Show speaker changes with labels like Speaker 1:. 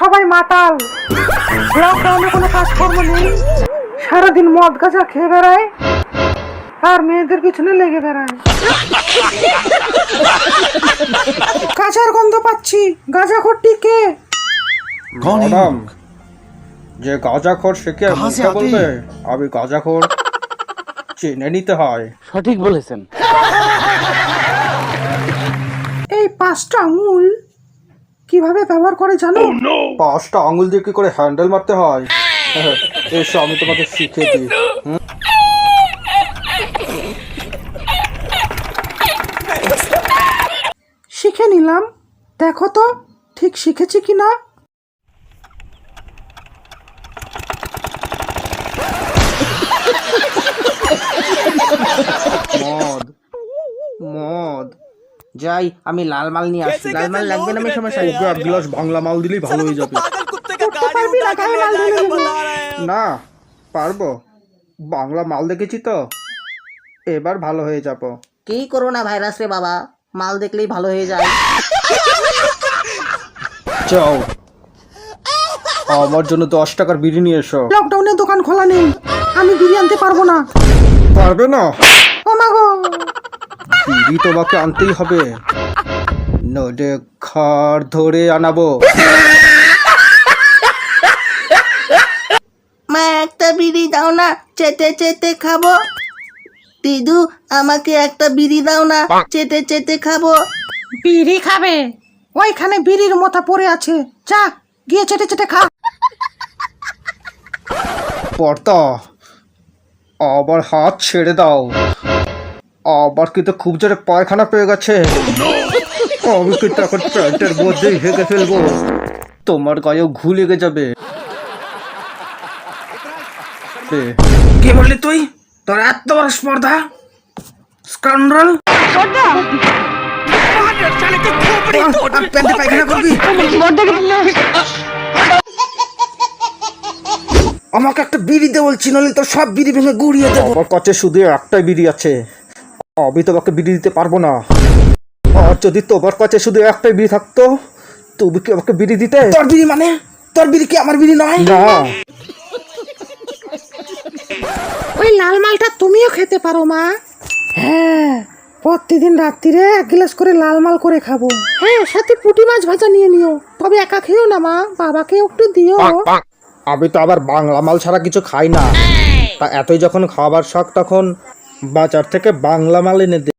Speaker 1: সবাই মাতাল, লকডাউনে কোনো কাজকর্ম নেই, সারাদিন মদ গাঁজা খেয়ে বেড়ায় আর মেয়েদের পিছনে লেগে বেড়ায়। গাঁজার গন্ধ পাচ্ছি, গাঁজাখোরটি কে?
Speaker 2: ম্যাডাম, যে গাঁজাখোর সে কি আর মিথ্যা বলবে? আমি গাঁজাখোর চিনে নিতে হয়।
Speaker 3: সঠিক বলেছেন।
Speaker 1: এই 5টা আঙুল কিভাবে ব্যবহার করে জানো?
Speaker 2: 5টা আঙুল দিয়ে কি করে হ্যান্ডেল মারতে হয় এসো আমি তোমাকে শিখিয়ে দিই।
Speaker 1: শিখে নিলাম, দেখো তো ঠিক শিখেছি কিনা।
Speaker 4: মদ মদ যাই, আমি লাল মাল নিয়ে আসছি। লাল মাল লাগবে না? আমি সমস্যা নেই।
Speaker 2: এক গ্লাস বাংলা মাল দিলেই ভালো হয়ে যাবে।
Speaker 1: করতে পারবি না, গায়ে মাল ঢেলে দেবো।
Speaker 2: না পারবো, বাংলা মাল দেখেছি তো, এবার ভালো হয়ে যাবো।
Speaker 4: কি করোনা ভাইরাস রে বাবা, মাল দেখলেই ভালো হয়ে যায়।
Speaker 2: যাও আমার জন্য 10 টাকার বিড়ি নিয়ে এসো।
Speaker 1: লকডাউনে দোকান খোলা নেই, আমি বিড়ি আনতে পারবো না।
Speaker 2: পারবে না?
Speaker 1: ও মা গো,
Speaker 2: বিড়ি তোমাকে আনতেই হবে, নইলে ঘর ধরে আনাবো।
Speaker 4: মা একটা বিড়ি দাও না, চেটে চেটে খাবো। দিদু আমাকে একটা বিড়ি দাও না, চেটে চেটে খাবো।
Speaker 1: বিড়ি খাবে? ওইখানে বিড়ির মোতা পড়ে আছে, যা গিয়ে চেটে চেটে খা।
Speaker 2: পর্দা, আবার হাত ছেড়ে দাও, আবার কিন্তু খুব জোরে পায়খানা পেয়ে গেছে। আমি কিন্তু এখন প্যান্টের মধ্যেই হেগে ফেলবো, তোমার গায়েও ঘু লেগে যাবে।
Speaker 4: কি বললি তুই? তোর এত বড় স্পর্ধা, স্কাউন্ডার! প্যান্টে পায়খানা করবি? আমাকে একটা বিড়ি দে বলছি, নইলে তোর সব বিড়ি ভেঙে গুড়িয়ে দেবো।
Speaker 2: আমার কাছে শুধু একটাই বিড়ি আছে, আমি তোমাকে বিড়ি দিতে পারবো না। আর যদি তোমার কাছে শুধু একটাই বিড়ি থাকতো, তুমি কি আমাকে বিড়ি দিতে?
Speaker 4: তোর বিড়ি মানে? তোর বিড়ি কি আমার বিড়ি নয়?
Speaker 2: না,
Speaker 1: ওই লাল মালটা তুমিও খেতে পারো মা। হ্যাঁ, প্রতিদিন রাত্রিরে 1 গ্লাস করে লাল মাল করে খাবো। হ্যাঁ, সাথে পুঁটি মাছ ভাজা নিয়ে নিও, তবে একা খেও না মা, বাবাকে একটু দিও।
Speaker 2: আমি তো আবার বাংলা মাল ছাড়া কিছু খাই না, তা এতই যখন খাবার শখ তখন বাজার থেকে বাংলা মাল এনে দে।